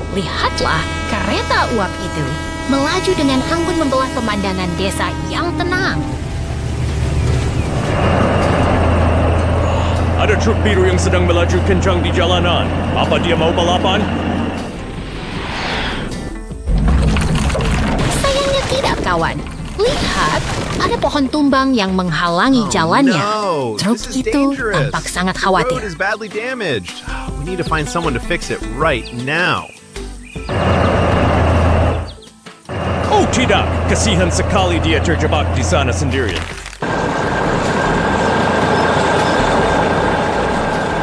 Lihatlah kereta uap itu melaju dengan anggun membelah pemandangan desa yang tenang. Ada truk biru yang sedang melaju kencang di jalanan. Apa dia mau balapan? Sayangnya tidak, kawan. Lihat, ada pohon tumbang yang menghalangi jalannya. No, Truk this is itu dangerous. tampak sangat The road khawatir. is badly damaged. We need to find someone to fix it right now. Oh tidak, kasihan sekali dia terjebak di sana sendirian.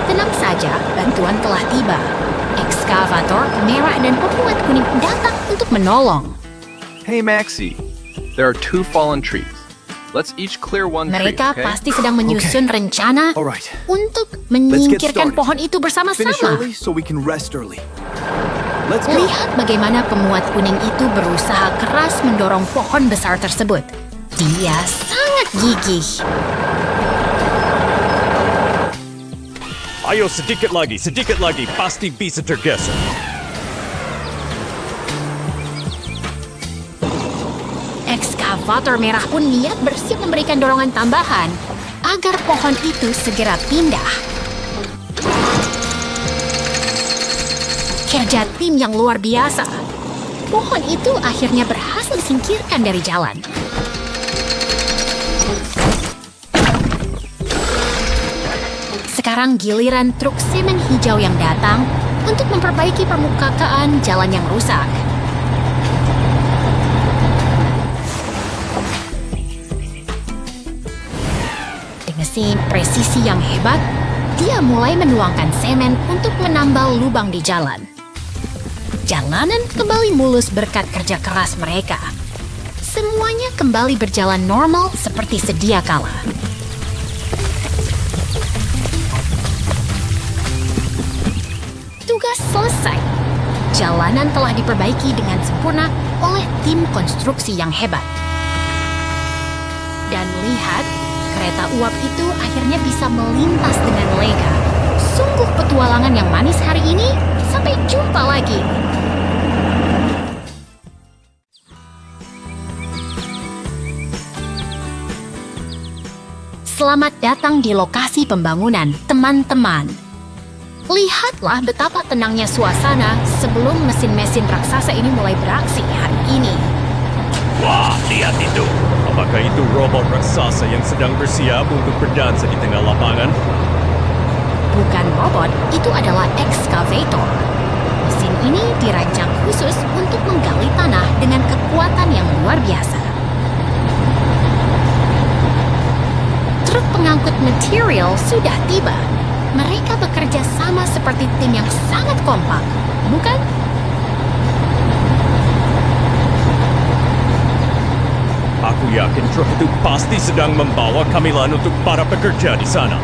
Tenang saja, bantuan telah tiba. Ekskavator merah dan pembuat kuning datang untuk menolong. Hey Maxie, there are 2 fallen trees. Let's each clear one tree, Mereka okay? pasti sedang menyusun rencana Alright. untuk Let's get menyingkirkan started. pohon itu Finish bersama-sama. early so we can rest early. Let's go. Lihat bagaimana pemuat kuning itu berusaha keras mendorong pohon besar tersebut. Dia sangat gigih. Ayo sedikit lagi, pasti bisa tergeser. Ekskavator merah pun niat bersiap memberikan dorongan tambahan agar pohon itu segera pindah. Kerja tim yang luar biasa. Pohon itu akhirnya berhasil disingkirkan dari jalan. Sekarang giliran truk semen hijau yang datang untuk memperbaiki permukaan jalan yang rusak. Dengan mesin presisi yang hebat, dia mulai menuangkan semen untuk menambal lubang di jalan. Jalanan kembali mulus berkat kerja keras mereka. Semuanya kembali berjalan normal seperti sedia kala. Tugas selesai. Jalanan telah diperbaiki dengan sempurna oleh tim konstruksi yang hebat. Dan lihat, kereta uap itu akhirnya bisa melintas dengan lega. Sungguh petualangan yang manis hari ini. Sampai jumpa lagi. Selamat datang di lokasi pembangunan, teman-teman. Lihatlah betapa tenangnya suasana sebelum mesin-mesin raksasa ini mulai beraksi hari ini. Wah, lihat itu. Apakah itu robot raksasa yang sedang bersiap untuk berdansa di tengah lapangan? Bukan robot, itu adalah ekskavator. Mesin ini dirancang khusus untuk menggali tanah dengan kekuatan yang luar biasa. Truk pengangkut material sudah tiba. Mereka bekerja sama seperti tim yang sangat kompak, bukan? Aku yakin truk itu pasti sedang membawa camilan untuk para pekerja di sana.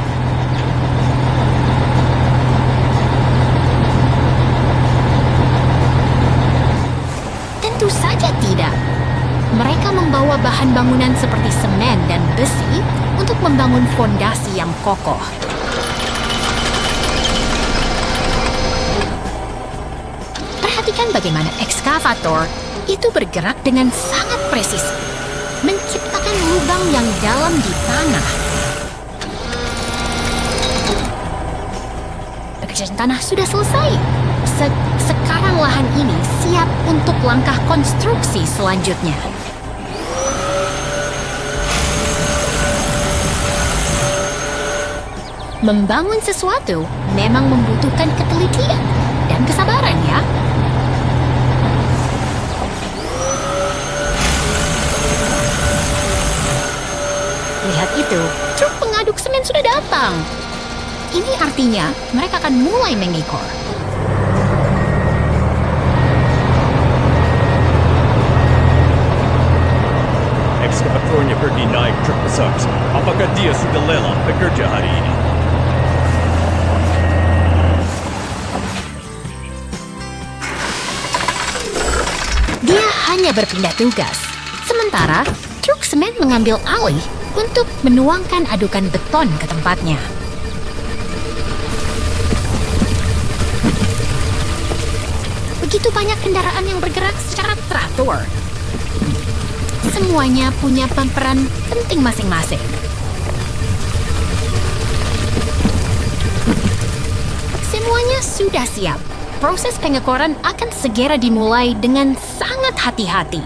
Tentu saja tidak. Mereka membawa bahan bangunan seperti semen dan besi untuk membangun fondasi yang kokoh. Perhatikan bagaimana ekskavator itu bergerak dengan sangat presisi, menciptakan lubang yang dalam di tanah. Pekerjaan tanah sudah selesai. Sekarang lahan ini siap untuk langkah konstruksi selanjutnya. Membangun sesuatu memang membutuhkan ketelitian dan kesabaran, ya. Lihat itu, truk pengaduk semen sudah datang. Ini artinya mereka akan mulai mengikor. Ekskavatornya pergi naik truk besar. Apakah dia sudah lelah bekerja hari ini? Dia hanya berpindah tugas. Sementara, truk semen mengambil alih untuk menuangkan adukan beton ke tempatnya. Begitu begitu banyak kendaraan yang bergerak secara teratur. Semuanya punya peran penting masing-masing. Semuanya sudah siap. Proses pengecoran akan segera dimulai dengan sangat hati-hati.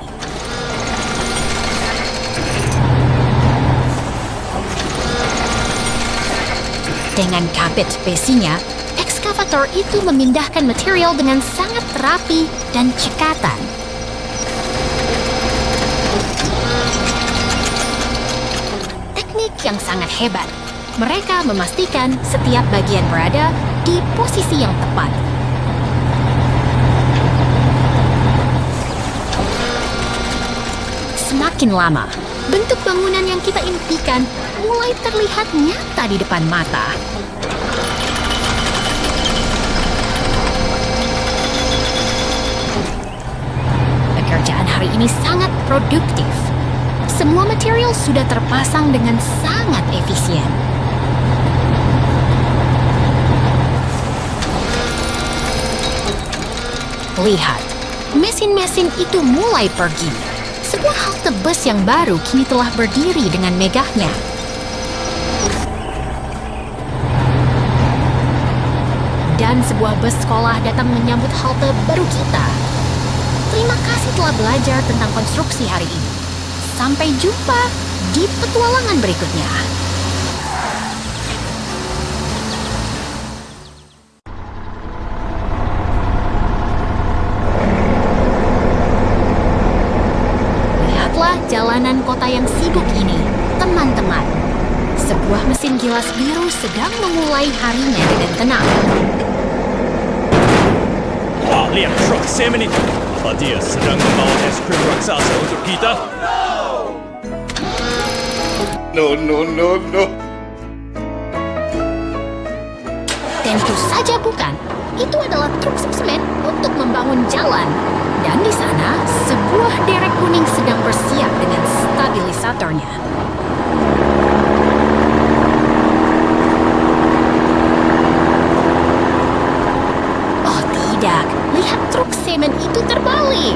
Dengan kabit besinya, ekskavator itu memindahkan material dengan sangat rapi dan cekatan. Teknik yang sangat hebat. Mereka memastikan setiap bagian berada di posisi yang tepat. Semakin lama, bentuk bangunan yang kita impikan mulai terlihat nyata di depan mata. Pekerjaan hari ini sangat produktif. Semua material sudah terpasang dengan sangat efisien. Lihat, mesin-mesin itu mulai pergi. Sebuah halte bus yang baru kini telah berdiri dengan megahnya. Dan sebuah bus sekolah datang menyambut halte baru kita. Terima kasih telah belajar tentang konstruksi hari ini. Sampai jumpa di petualangan berikutnya. Jalanan kota yang sibuk ini, teman-teman. Sebuah mesin gilas biru sedang memulai harinya dengan tenang. Wah, lihat truk Sam ini. Apa dia sedang membawa es krim raksasa untuk kita? No. Tentu saja bukan. Itu adalah truk semen untuk membangun jalan. Dan di sana, sebuah derek kuning sedang bersiap dengan stabilisatornya. Oh tidak, lihat truk semen itu terbalik.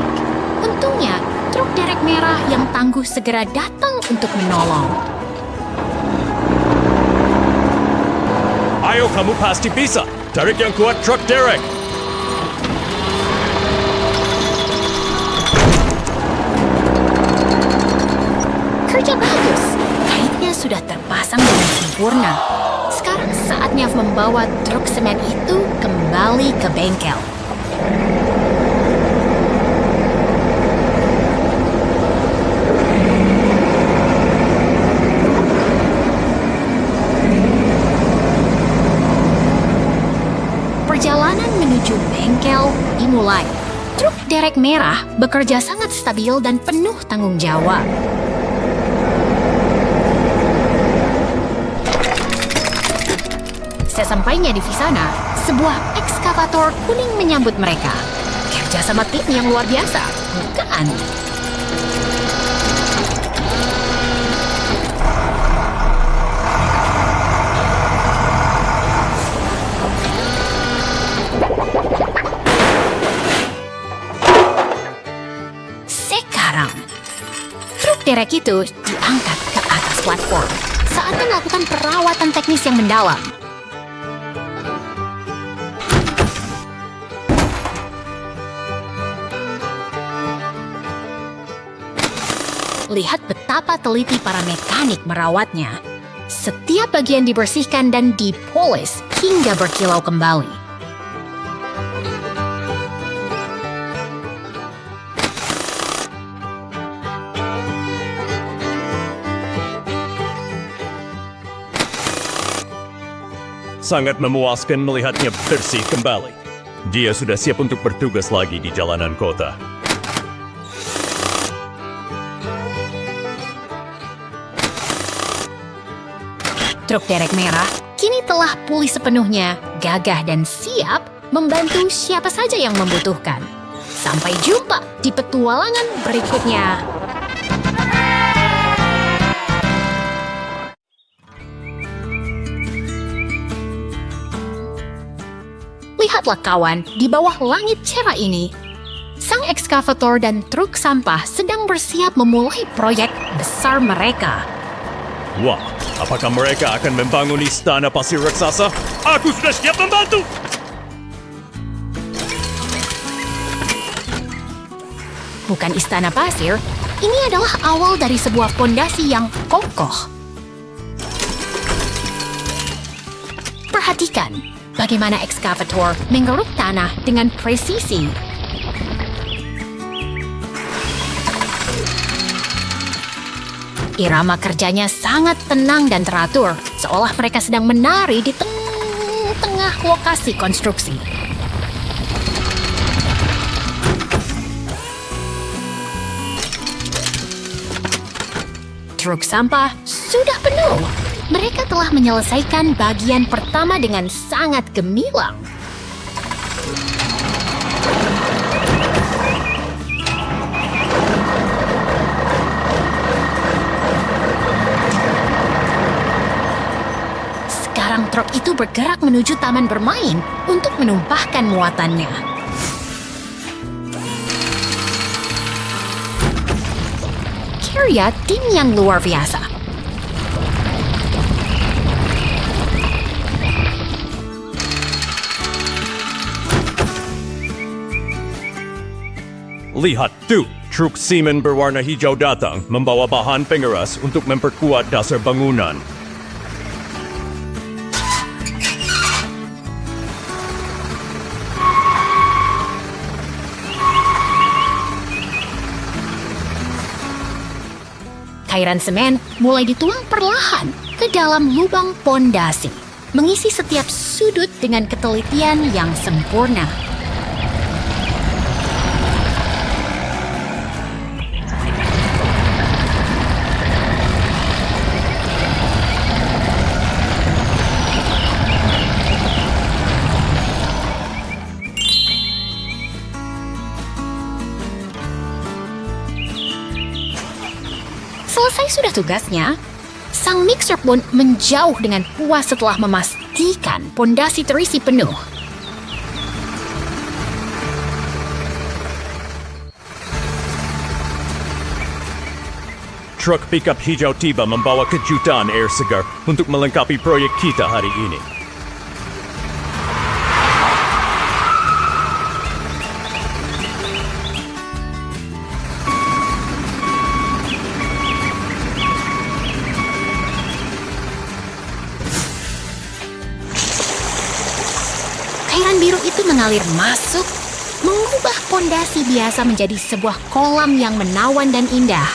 Untungnya, truk derek merah yang tangguh segera datang untuk menolong. Ayo, kamu pasti bisa. Tarik yang kuat truk derek. Kerja bagus. Kaitnya sudah terpasang dengan sempurna. Sekarang saatnya membawa truk semen itu kembali ke bengkel. Perjalanan menuju bengkel dimulai. Truk derek merah bekerja sangat stabil dan penuh tanggung jawab. Sesampainya di sana, sebuah ekskavator kuning menyambut mereka. Kerja sama tim yang luar biasa, bukan? Sekarang, truk derek itu diangkat ke atas platform. Saatnya melakukan perawatan teknis yang mendalam. Lihat betapa teliti para mekanik merawatnya. Setiap bagian dibersihkan dan dipolis hingga berkilau kembali. Sangat memuaskan melihatnya bersih kembali. Dia sudah siap untuk bertugas lagi di jalanan kota. Truk derek merah kini telah pulih sepenuhnya, gagah dan siap membantu siapa saja yang membutuhkan. Sampai jumpa di petualangan berikutnya. Lihatlah kawan, di bawah langit cerah ini, ekskavator dan truk sampah sedang bersiap memulai proyek besar mereka. Wah, apakah mereka akan membangun istana pasir raksasa? Aku sudah siap membantu! Bukan istana pasir, ini adalah awal dari sebuah fondasi yang kokoh. Perhatikan bagaimana ekskavator menggeruk tanah dengan presisi. Irama kerjanya sangat tenang dan teratur, seolah mereka sedang menari di tengah lokasi konstruksi. Truk sampah sudah penuh. Mereka telah menyelesaikan bagian pertama dengan sangat gemilang. Sekarang truk itu bergerak menuju taman bermain untuk menumpahkan muatannya. Karya tim yang luar biasa. Lihat tuh, truk semen berwarna hijau datang membawa bahan pengeras untuk memperkuat dasar bangunan. Cairan semen mulai dituang perlahan ke dalam lubang pondasi, mengisi setiap sudut dengan ketelitian yang sempurna. Selesai sudah tugasnya, sang mixer pun menjauh dengan puas setelah memastikan pondasi terisi penuh. Truk pickup hijau tiba membawa kejutan air segar untuk melengkapi proyek kita hari ini. Cairan biru itu mengalir masuk, mengubah pondasi biasa menjadi sebuah kolam yang menawan dan indah.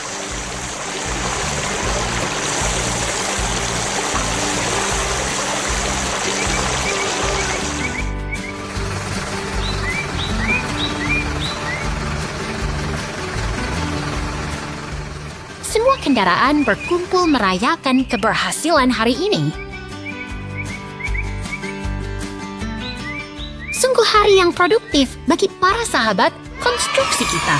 Semua kendaraan berkumpul merayakan keberhasilan hari ini. Sungguh hari yang produktif bagi para sahabat konstruksi kita.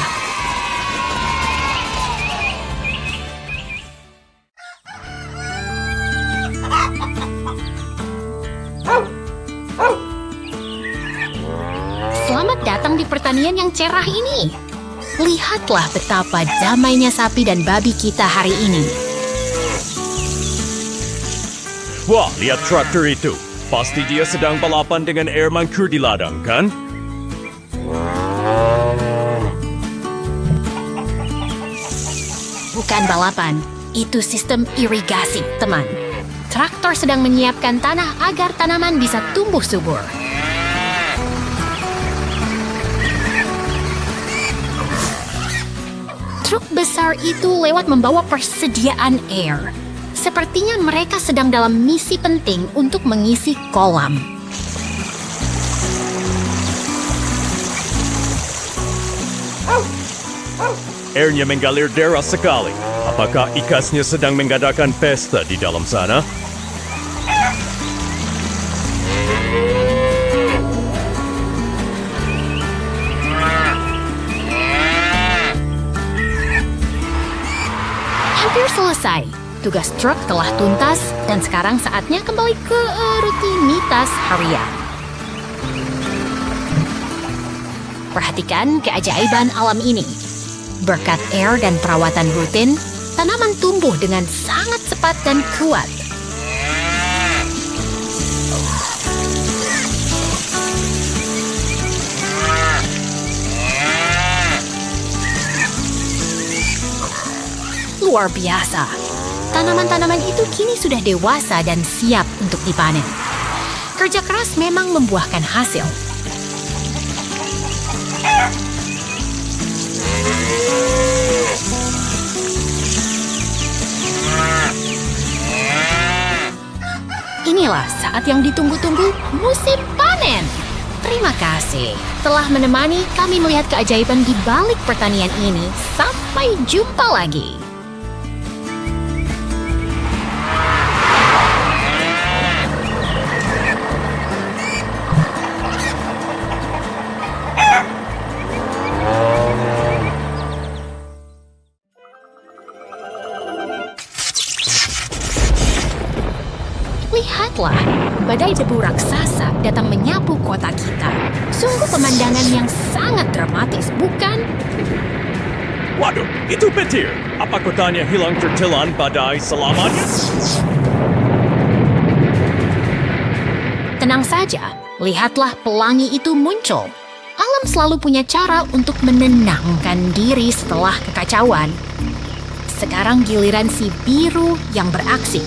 Selamat datang di pertanian yang cerah ini. Lihatlah betapa damainya sapi dan babi kita hari ini. Wah, lihat traktor itu. Pasti dia sedang balapan dengan air mancur di ladang, kan? Bukan balapan, itu sistem irigasi, teman. Traktor sedang menyiapkan tanah agar tanaman bisa tumbuh subur. Truk besar itu lewat membawa persediaan air. Sepertinya mereka sedang dalam misi penting untuk mengisi kolam. Airnya mengalir deras sekali. Apakah ikasnya sedang mengadakan pesta di dalam sana? Hampir selesai. Tugas truk telah tuntas dan sekarang saatnya kembali ke rutinitas harian. Perhatikan keajaiban alam ini. Berkat air dan perawatan rutin, tanaman tumbuh dengan sangat cepat dan kuat. Luar biasa. Tanaman-tanaman itu kini sudah dewasa dan siap untuk dipanen. Kerja keras memang membuahkan hasil. Inilah saat yang ditunggu-tunggu, musim panen. Terima kasih telah menemani kami melihat keajaiban di balik pertanian ini. Sampai jumpa lagi. Lihatlah, badai debu raksasa datang menyapu kota kita. Sungguh pemandangan yang sangat dramatis, bukan? Waduh, itu petir. Apa kotanya hilang tertelan badai selamanya? Tenang saja, lihatlah pelangi itu muncul. Alam selalu punya cara untuk menenangkan diri setelah kekacauan. Sekarang giliran si biru yang beraksi.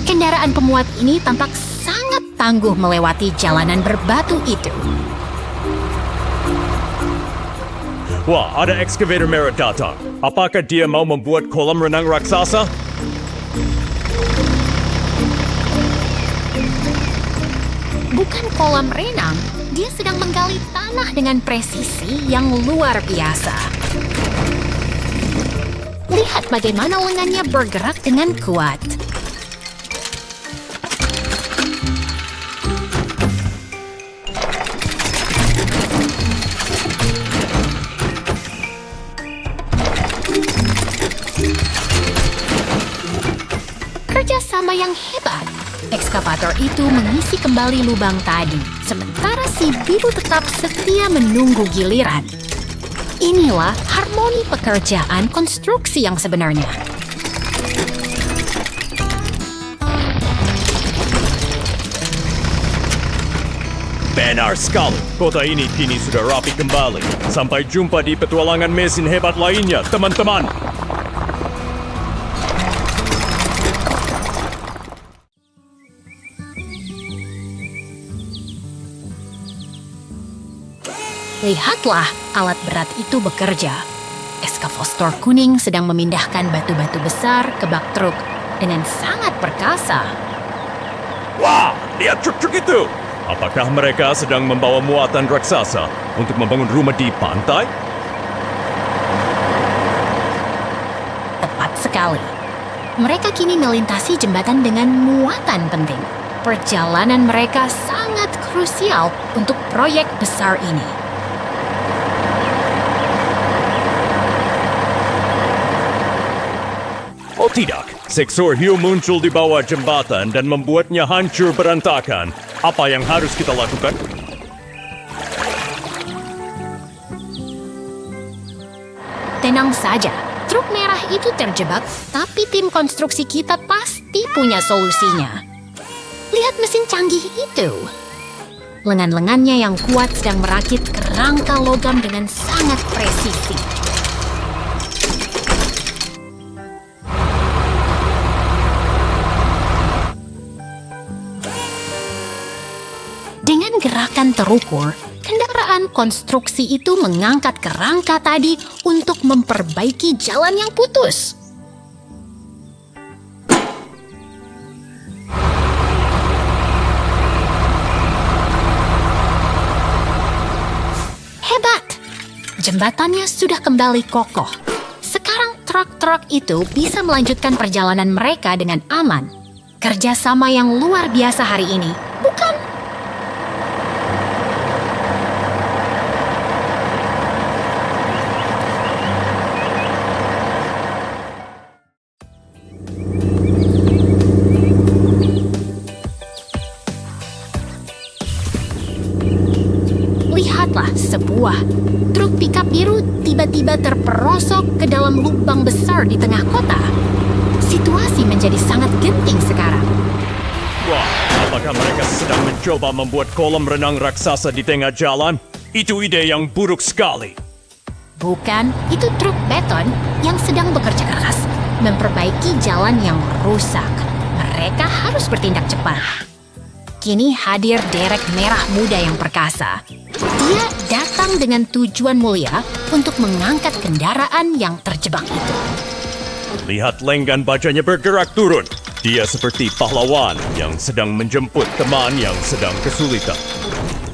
Kendaraan pemuat ini tampak sangat tangguh melewati jalanan berbatu itu. Wah, ada excavator merah datang. Apakah dia mau membuat kolam renang raksasa? Bukan kolam renang, dia sedang menggali tanah dengan presisi yang luar biasa. Lihat bagaimana lengannya bergerak dengan kuat. Kerjasama yang hebat. Ekskavator itu mengisi kembali lubang tadi, sementara si biru tetap setia menunggu giliran. Inilah harmoni pekerjaan konstruksi yang sebenarnya. Benar sekali. Kota ini kini sudah rapi kembali. Sampai jumpa di petualangan mesin hebat lainnya, teman-teman. Lihatlah, alat berat itu bekerja. Ekskavator kuning sedang memindahkan batu-batu besar ke bak truk dengan sangat perkasa. Wah, lihat truk-truk itu. Apakah mereka sedang membawa muatan raksasa untuk membangun rumah di pantai? Tepat sekali. Mereka kini melintasi jembatan dengan muatan penting. Perjalanan mereka sangat krusial untuk proyek besar ini. Oh tidak, seksor hiu muncul di bawah jembatan dan membuatnya hancur berantakan. Apa yang harus kita lakukan? Tenang saja, truk merah itu terjebak, tapi tim konstruksi kita pasti punya solusinya. Lihat mesin canggih itu. Lengan-lengannya yang kuat sedang merakit kerangka logam dengan sangat presisi. Dengan gerakan terukur, kendaraan konstruksi itu mengangkat kerangka tadi untuk memperbaiki jalan yang putus. Hebat! Jembatannya sudah kembali kokoh. Sekarang truk-truk itu bisa melanjutkan perjalanan mereka dengan aman. Kerjasama yang luar biasa hari ini, bukan? lihatlah sebuah truk pickup biru tiba-tiba terperosok ke dalam lubang besar di tengah kota. Situasi menjadi sangat genting sekarang. Wah, apakah mereka sedang mencoba membuat kolam renang raksasa di tengah jalan? Itu ide yang buruk sekali. Bukan, itu truk beton yang sedang bekerja keras memperbaiki jalan yang rusak. Mereka harus bertindak cepat. Kini hadir derek merah muda yang perkasa. Dia datang dengan tujuan mulia untuk mengangkat kendaraan yang terjebak itu. Lihat lenggan bajanya bergerak turun. Dia seperti pahlawan yang sedang menjemput teman yang sedang kesulitan.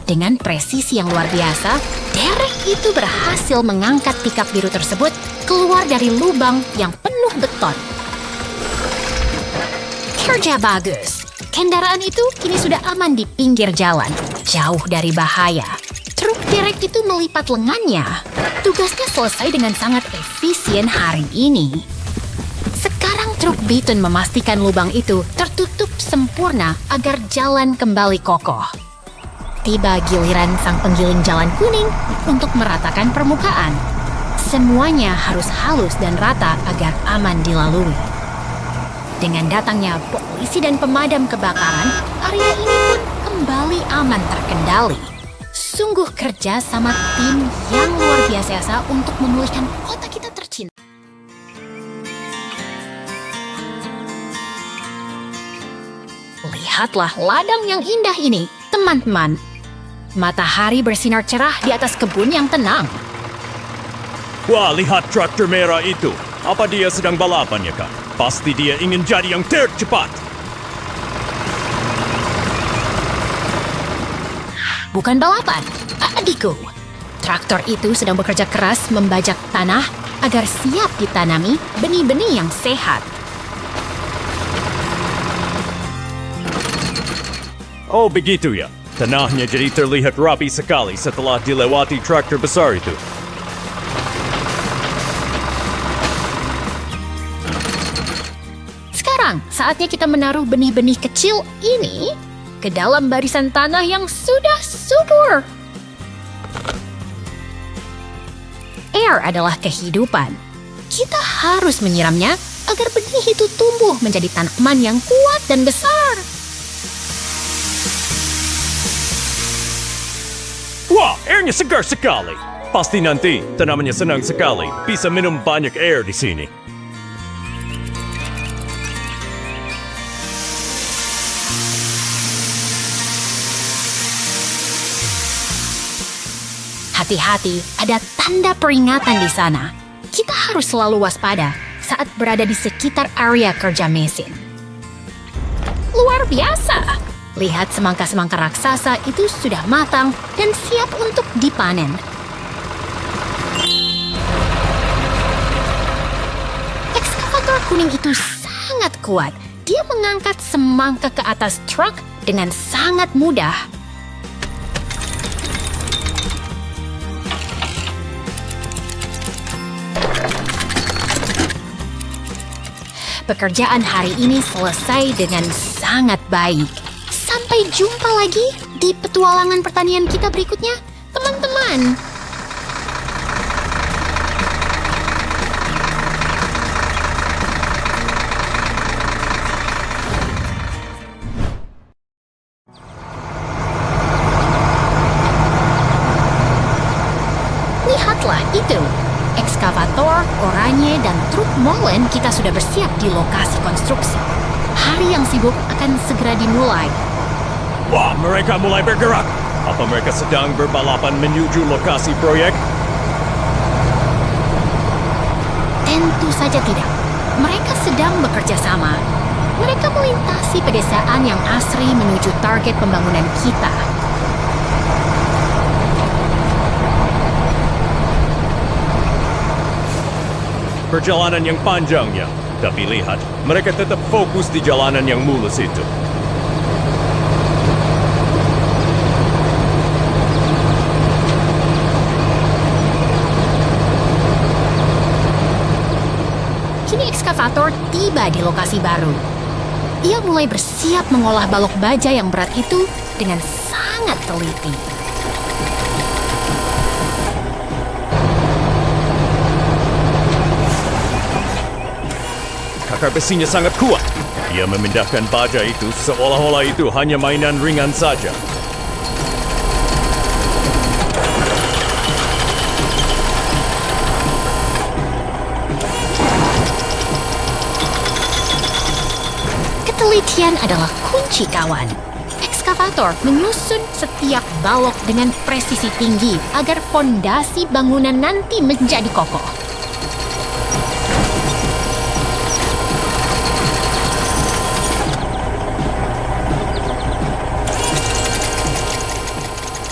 Dengan presisi yang luar biasa, derek itu berhasil mengangkat pickup biru tersebut keluar dari lubang yang penuh beton. Kerja bagus. Kendaraan itu kini sudah aman di pinggir jalan, jauh dari bahaya. Truk derek itu melipat lengannya. Tugasnya selesai dengan sangat efisien hari ini. Sekarang truk beton memastikan lubang itu tertutup sempurna agar jalan kembali kokoh. Tiba giliran sang penggiling jalan kuning untuk meratakan permukaan. Semuanya harus halus dan rata agar aman dilalui. Dengan datangnya polisi dan pemadam kebakaran, area ini pun kembali aman terkendali. Sungguh kerja sama tim yang luar biasa untuk memulihkan kota kita tercinta. Lihatlah ladang yang indah ini, teman-teman. Matahari bersinar cerah di atas kebun yang tenang. Wah, lihat traktor merah itu. Apa dia sedang balapan ya, Kak? Pasti dia ingin jadi yang tercepat. Bukan balapan, adikku. Traktor itu sedang bekerja keras membajak tanah agar siap ditanami benih-benih yang sehat. Oh, begitu ya. Tanahnya jadi terlihat rapi sekali setelah dilewati traktor besar itu. Sekarang, saatnya kita menaruh benih-benih kecil ini ke dalam barisan tanah yang sudah subur. Air adalah kehidupan. Kita harus menyiramnya agar benih itu tumbuh menjadi tanaman yang kuat dan besar. Wah, airnya segar sekali. Pasti nanti tanamannya senang sekali. Bisa minum banyak air di sini. Hati-hati, ada tanda peringatan di sana. Kita harus selalu waspada saat berada di sekitar area kerja mesin. Luar biasa! Lihat semangka-semangka raksasa itu sudah matang dan siap untuk dipanen. Ekskavator kuning itu sangat kuat. Dia mengangkat semangka ke atas truk dengan sangat mudah. Pekerjaan hari ini selesai dengan sangat baik. Sampai jumpa lagi di petualangan pertanian kita berikutnya, teman-teman. Lihatlah itu. Ekskavator, oranye, dan truk molen kita sudah bersiap di lokasi konstruksi. Hari yang sibuk akan segera dimulai. Wah, mereka mulai bergerak. Apa mereka sedang berbalapan menuju lokasi proyek? Tentu saja tidak. Mereka sedang bekerja sama. Mereka melintasi pedesaan yang asri menuju target pembangunan kita. Perjalanan yang panjangnya. Tapi lihat, mereka tetap fokus di jalanan yang mulus itu. Kini ekskavator tiba di lokasi baru. Ia mulai bersiap mengolah balok baja yang berat itu dengan sangat teliti. bakar besinya sangat kuat. Dia memindahkan baja itu seolah-olah itu hanya mainan ringan saja. Ketelitian adalah kunci kawan. Ekskavator menyusun setiap balok dengan presisi tinggi agar fondasi bangunan nanti menjadi kokoh.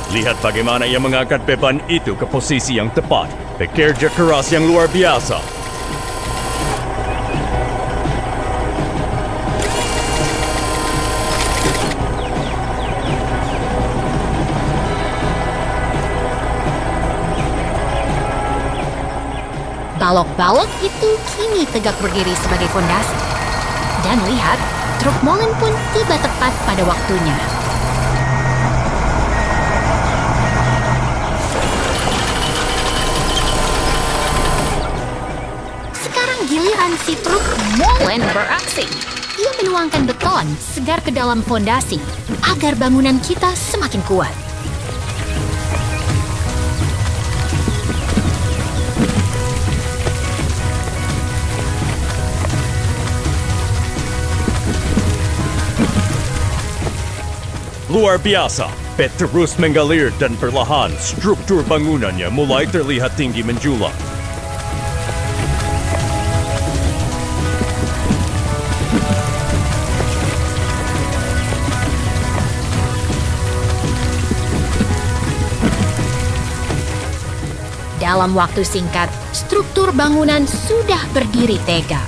Lihat bagaimana ia mengangkat beban itu ke posisi yang tepat. Bekerja keras yang luar biasa. Balok-balok itu kini tegak berdiri sebagai fondasi. Dan lihat, truk molen pun tiba tepat pada waktunya. Sekarang giliran si truk molen beraksi. Ia menuangkan beton segar ke dalam fondasi agar bangunan kita semakin kuat. Luar biasa. Pet terus mengalir dan perlahan struktur bangunannya mulai terlihat tinggi menjulang. Dalam waktu singkat, struktur bangunan sudah berdiri tegak.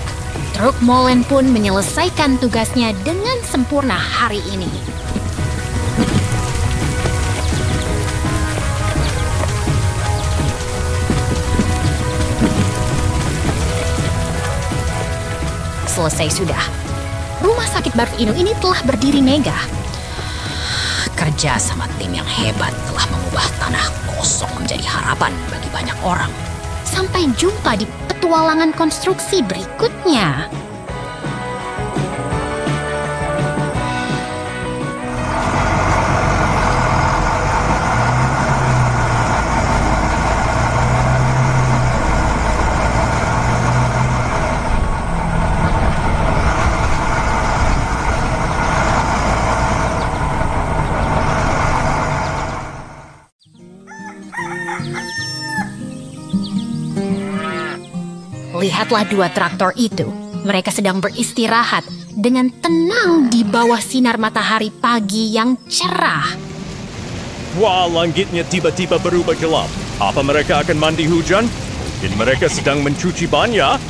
Truk molen pun menyelesaikan tugasnya dengan sempurna hari ini. Selesai sudah. Rumah sakit Baru Inu ini telah berdiri megah. Kerja sama tim yang hebat telah mengubah tanah kosong menjadi harapan bagi banyak orang. Sampai jumpa di petualangan konstruksi berikutnya. Lihatlah dua traktor itu. Mereka sedang beristirahat dengan tenang di bawah sinar matahari pagi yang cerah. Wah, langitnya tiba-tiba berubah gelap. Apa mereka akan mandi hujan? Dan mereka sedang mencuci ban ya?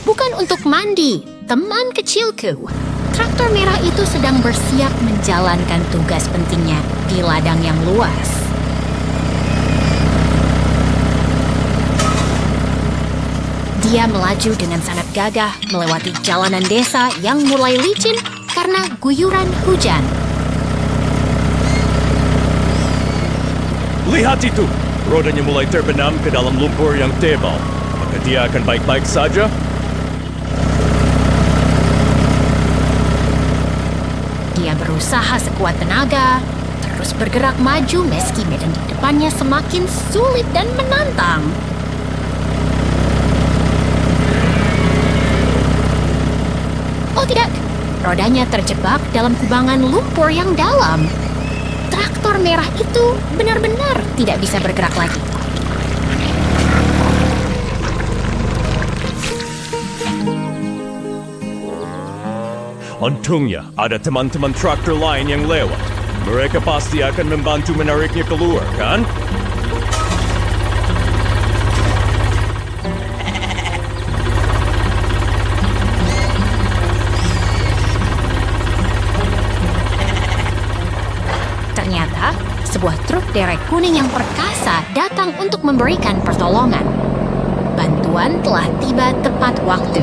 Bukan untuk mandi, teman kecilku. Traktor merah itu sedang bersiap menjalankan tugas pentingnya di ladang yang luas. Dia melaju dengan sangat gagah melewati jalanan desa yang mulai licin karena guyuran hujan. Lihat itu! Rodanya mulai terbenam ke dalam lumpur yang tebal. Apakah dia akan baik-baik saja? Dia berusaha sekuat tenaga, terus bergerak maju meski medan di depannya semakin sulit dan menantang. Oh tidak, rodanya terjebak dalam kubangan lumpur yang dalam. Traktor merah itu benar-benar tidak bisa bergerak lagi. Untungnya, ada teman-teman traktor lain yang lewat. Mereka pasti akan membantu menariknya keluar, kan? Ternyata, sebuah truk derek kuning yang perkasa datang untuk memberikan pertolongan. Bantuan telah tiba tepat waktu.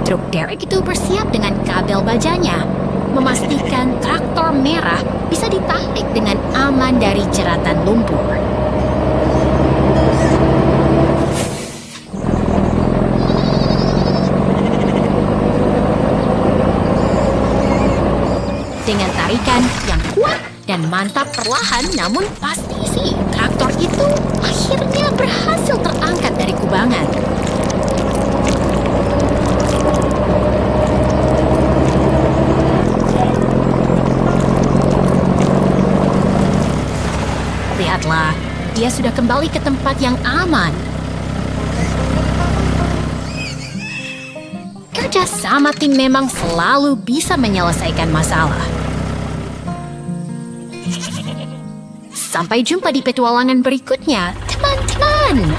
Truk derek itu bersiap dengan kabel dari jeratan lumpur. Dengan tarikan yang kuat dan mantap perlahan namun pasti sih, traktor itu akhirnya berhasil terangkat dari kubangan. Lihatlah, dia sudah kembali ke tempat yang aman. Kerja sama tim memang selalu bisa menyelesaikan masalah. Sampai jumpa di petualangan berikutnya, teman-teman.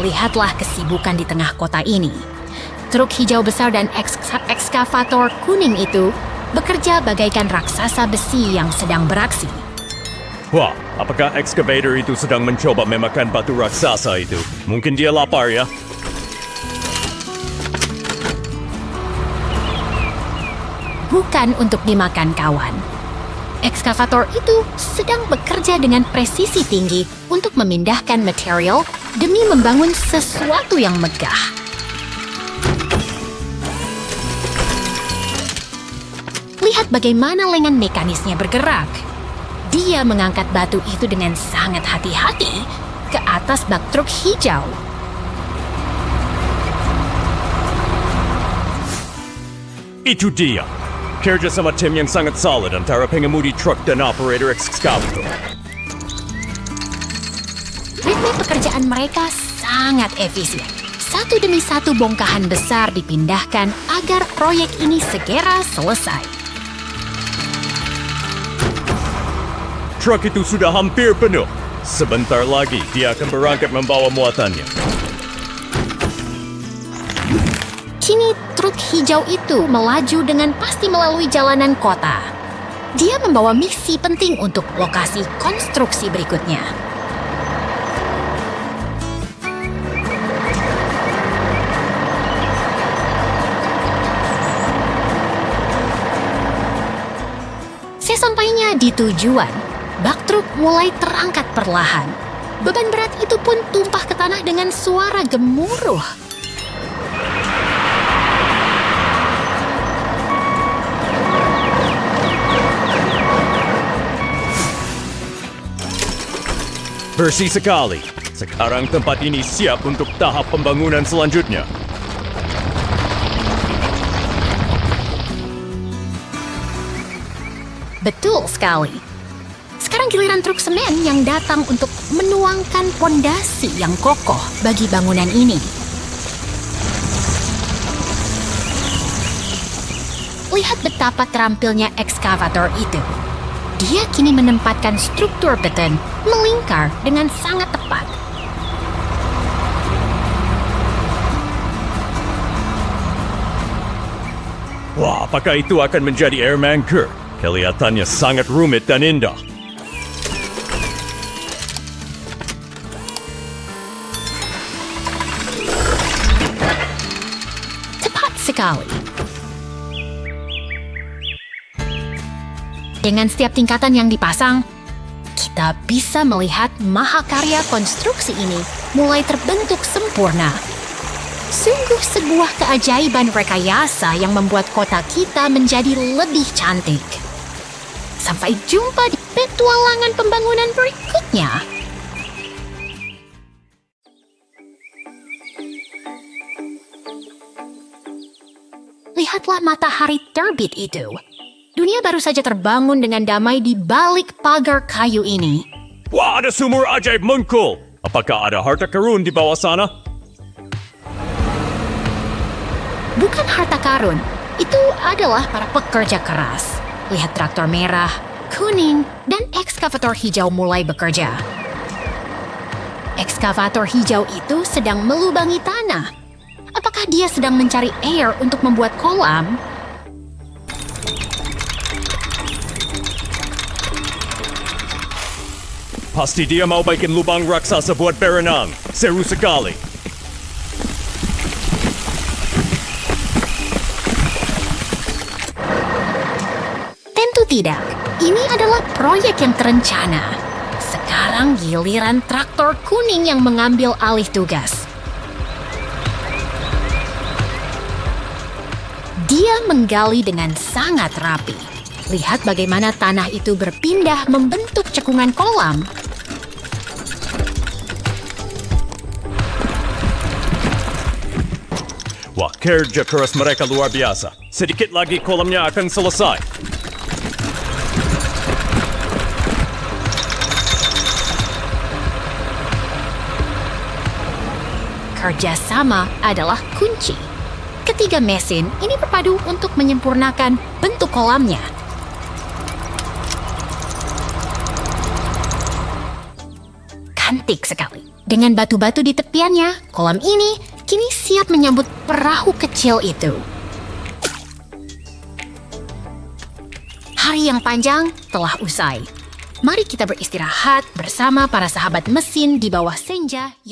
Lihatlah kesibukan di tengah kota ini. Truk hijau besar dan ekskavator kuning itu bekerja bagaikan raksasa besi yang sedang beraksi. Wah, apakah excavator itu sedang mencoba memakan batu raksasa itu? Mungkin dia lapar ya? Bukan untuk dimakan, kawan. Ekskavator itu sedang bekerja dengan presisi tinggi untuk memindahkan material demi membangun sesuatu yang megah. Lihat bagaimana lengan mekanisnya bergerak. Dia mengangkat batu itu dengan sangat hati-hati ke atas bak truk hijau. Itu dia. Kerja sama tim yang sangat solid antara pengemudi truk dan operator ekskavator. Ritme pekerjaan mereka sangat efisien. Satu demi satu bongkahan besar dipindahkan agar proyek ini segera selesai. Truk itu sudah hampir penuh. Sebentar lagi dia akan berangkat membawa muatannya. Kini truk hijau itu melaju dengan pasti melalui jalanan kota. Dia membawa misi penting untuk lokasi konstruksi berikutnya. Sesampainya di tujuan, bak truk mulai terangkat perlahan. Beban berat itu pun tumpah ke tanah dengan suara gemuruh. Bersih sekali. Sekarang tempat ini siap untuk tahap pembangunan selanjutnya. Betul sekali. Sekarang giliran truk semen yang datang untuk menuangkan pondasi yang kokoh bagi bangunan ini. Lihat betapa terampilnya ekskavator itu. Dia kini menempatkan struktur beton melingkar dengan sangat tepat. Wah, apakah itu akan menjadi airman curve? Kelihatannya sangat rumit dan indah. Tepat sekali. Dengan setiap tingkatan yang dipasang, kita bisa melihat mahakarya konstruksi ini mulai terbentuk sempurna. Sungguh sebuah keajaiban rekayasa yang membuat kota kita menjadi lebih cantik. Sampai jumpa di petualangan pembangunan berikutnya. Lihatlah matahari terbit itu. Dunia baru saja terbangun dengan damai di balik pagar kayu ini. Wah, ada sumur ajaib mengkul. Apakah ada harta karun di bawah sana? Bukan harta karun, itu adalah para pekerja keras. Lihat traktor merah, kuning, dan ekskavator hijau mulai bekerja. Ekskavator hijau itu sedang melubangi tanah. Apakah dia sedang mencari air untuk membuat kolam? Pasti dia mau bikin lubang raksasa buat berenang. Seru sekali. Tentu tidak. Ini adalah proyek yang terencana. Sekarang giliran traktor kuning yang mengambil alih tugas. Dia menggali dengan sangat rapi. Lihat bagaimana tanah itu berpindah membentuk cekungan kolam. Wah, kerja keras mereka luar biasa. Sedikit lagi kolamnya akan selesai. Kerjasama adalah kunci. Ketiga mesin ini berpadu untuk menyempurnakan bentuk kolamnya. Cantik sekali. Dengan batu-batu di tepiannya, kolam ini kini siap menyambut perahu kecil itu. Hari yang panjang telah usai. Mari kita beristirahat bersama para sahabat mesin di bawah senja yang